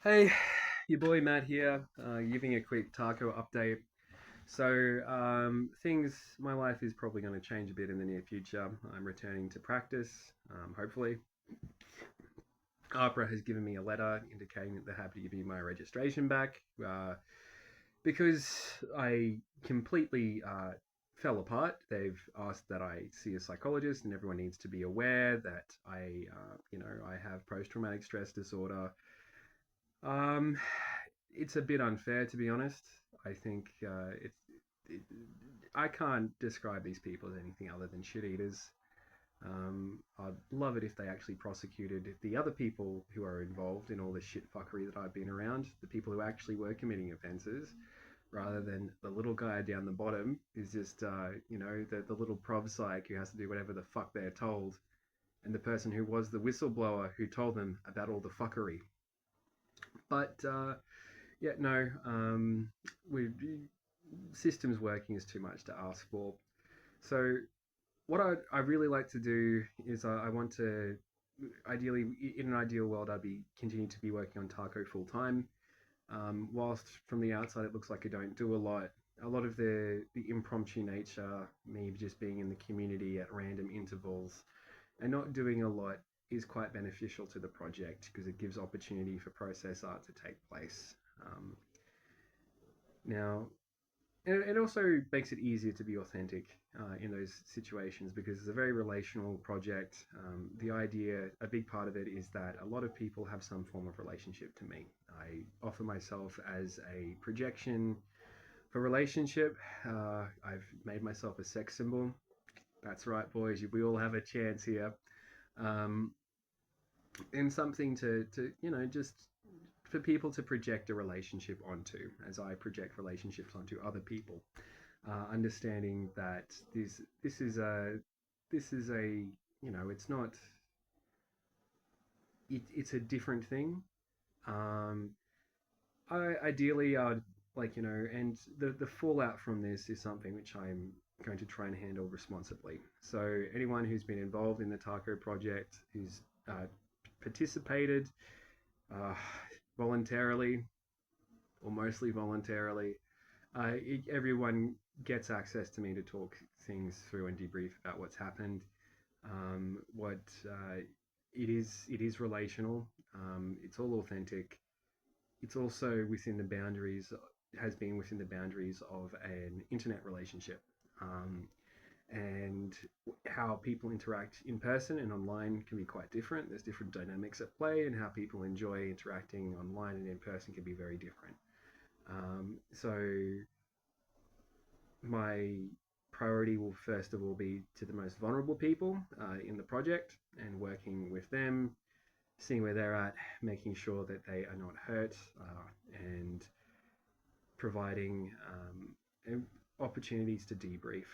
Hey, your boy Matt here, giving a quick Taco update. My life is probably going to change a bit in the near future. I'm returning to practice, hopefully. APRA has given me a letter indicating that they're happy to give me my registration back because I completely fell apart. They've asked that I see a psychologist, and everyone needs to be aware that I have post-traumatic stress disorder. Um, it's a bit unfair, to be honest. I think it, I can't describe these people as anything other than shit eaters. I'd love it if they actually prosecuted the other people who are involved in all the shit fuckery that I've been around, the people who actually were committing offences, rather than the little guy down the bottom who's just, the little prov psych who has to do whatever the fuck they're told, and the person who was the whistleblower who told them about all the fuckery. But yeah, no, we systems working is too much to ask for. So what I really like to do is I want to ideally in an ideal world I'd be continue to be working on Taco full time. Whilst from the outside it looks like I don't do a lot. A lot of the impromptu nature, me just being in the community at random intervals and not doing a lot is quite beneficial to the project because it gives opportunity for process art to take place. Now, and it also makes it easier to be authentic in those situations because it's a very relational project. The idea, a big part of it is that a lot of people have some form of relationship to me. I offer myself as a projection for relationship. I've made myself a sex symbol. That's right, boys. We all have a chance here. Um, and something to just for people to project a relationship onto, as I project relationships onto other people. Understanding that this is a it's not it's a different thing. Um, ideally, I'd and the fallout from this is something which I'm going to try and handle responsibly. So anyone who's been involved in the Taco project, who's participated uh, voluntarily or mostly voluntarily, everyone gets access to me to talk things through and debrief about what's happened. What it is relational. It's all authentic. It's also within the boundaries has been within the boundaries of an internet relationship. Um, and how people interact in person and online can be quite different. There's different dynamics at play, and how people enjoy interacting online and in person can be very different. So my priority will first of all be to the most vulnerable people in the project and working with them, seeing where they're at, making sure that they are not hurt, and providing opportunities to debrief.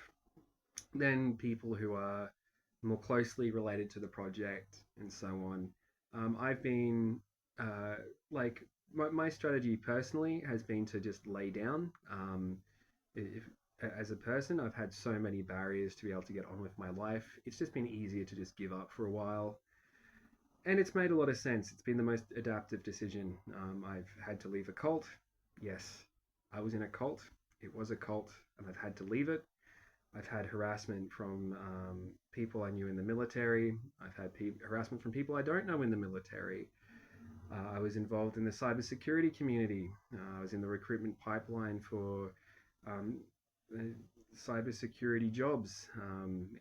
Then people who are more closely related to the project and so on. I've been uh, like my strategy personally has been to just lay down. If, as a person, I've had so many barriers to be able to get on with my life. It's just been easier to just give up for a while. And it's made a lot of sense. It's been the most adaptive decision. I've had to leave a cult. Yes, I was in a cult. It was a cult, and I've had to leave it. I've had harassment from people I knew in the military. I've had harassment from people I don't know in the military. I was involved in the cybersecurity community. I was in the recruitment pipeline for um, uh, cybersecurity jobs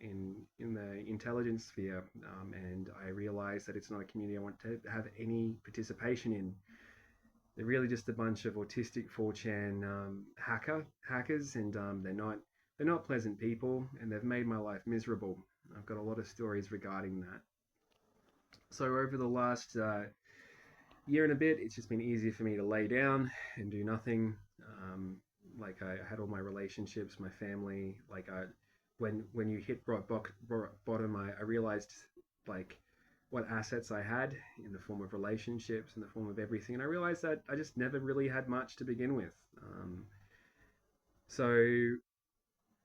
in the intelligence sphere, and I realized that it's not a community I want to have any participation in. They're really just a bunch of autistic 4chan hackers, and they're not pleasant people, and they've made my life miserable. I've got a lot of stories regarding that. So over the last year and a bit, it's just been easier for me to lay down and do nothing. Um, like I had all my relationships, my family. When you hit rock bottom, I realized like what assets I had in the form of relationships, in the form of everything, and I realized that I just never really had much to begin with. So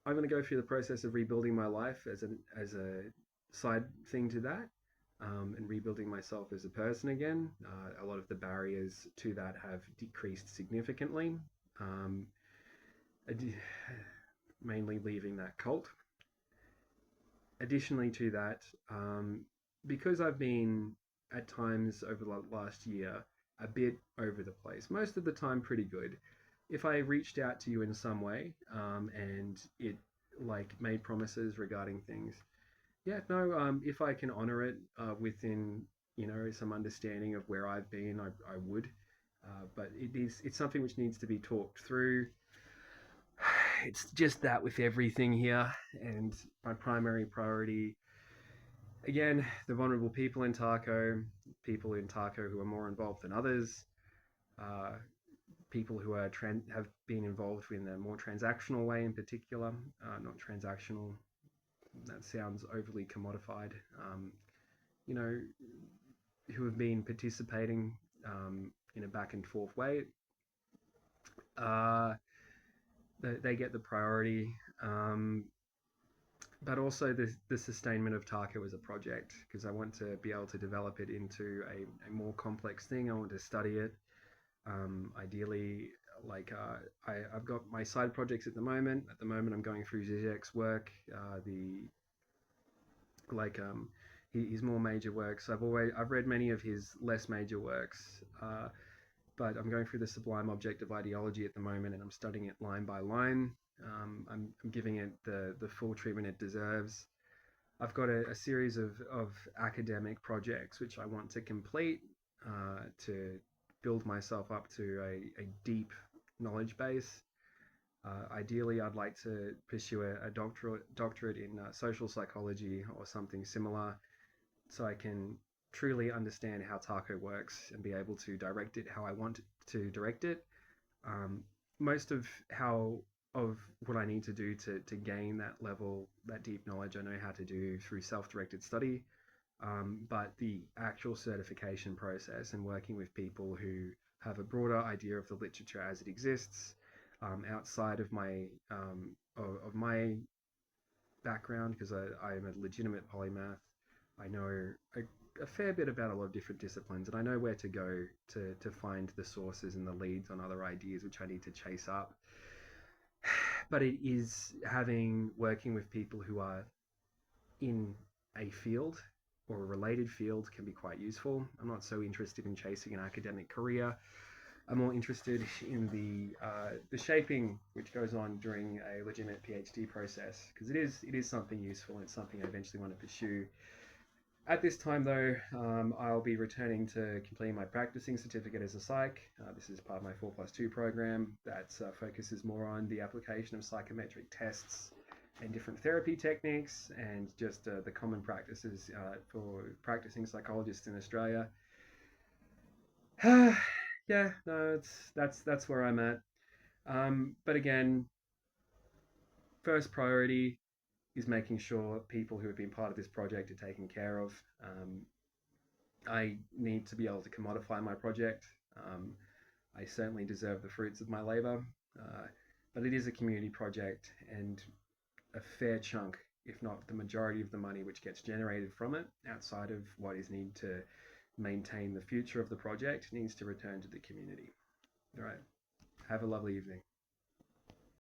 I'm going to go through the process of rebuilding my life as a side thing to that. and rebuilding myself as a person again. A lot of the barriers to that have decreased significantly, um, mainly leaving that cult. Additionally to that, because I've been at times over the last year a bit over the place, most of the time pretty good. If I reached out to you in some way, and it like made promises regarding things, yeah, no, if I can honor it within some understanding of where I've been, I would. But it's something which needs to be talked through. It's just that with everything here, and my primary priority, again, the vulnerable people in Taco who are more involved than others, uh, people who have been involved in a more transactional way in particular, not transactional. That sounds overly commodified. You know, who have been participating in a back and forth way. Uh, they get the priority. But also the sustainment of Taco as a project, because I want to be able to develop it into a more complex thing. I want to study it. Ideally, I've got my side projects at the moment. At the moment, I'm going through Zizek's work. The like his more major works. I've read many of his less major works, but I'm going through the Sublime Object of Ideology at the moment, and I'm studying it line by line. I'm giving it the full treatment it deserves. I've got a series of academic projects which I want to complete to build myself up to a deep knowledge base. Ideally, I'd like to pursue a doctorate in social psychology or something similar, so I can truly understand how Taco works and be able to direct it how I want to direct it. Um, Most of what I need to do to gain that level, that deep knowledge, I know how to do through self-directed study. But the actual certification process and working with people who have a broader idea of the literature as it exists, outside of my background, because I am a legitimate polymath. I know a fair bit about a lot of different disciplines, and I know where to go to find the sources and the leads on other ideas which I need to chase up. But it is working with people who are in a field or a related field can be quite useful. I'm not so interested in chasing an academic career. I'm more interested in the shaping which goes on during a legitimate PhD process, because it is something useful and it's something I eventually want to pursue. At this time, though, I'll be returning to completing my practicing certificate as a psych. This is part of my 4+2 program that focuses more on the application of psychometric tests and different therapy techniques and just the common practices for practicing psychologists in Australia. Yeah, no, that's where I'm at. But again, first priority is making sure people who have been part of this project are taken care of. I need to be able to commodify my project. I certainly deserve the fruits of my labor, but it is a community project, and a fair chunk, if not the majority of the money which gets generated from it, outside of what is needed to maintain the future of the project, needs to return to the community. All right. Have a lovely evening.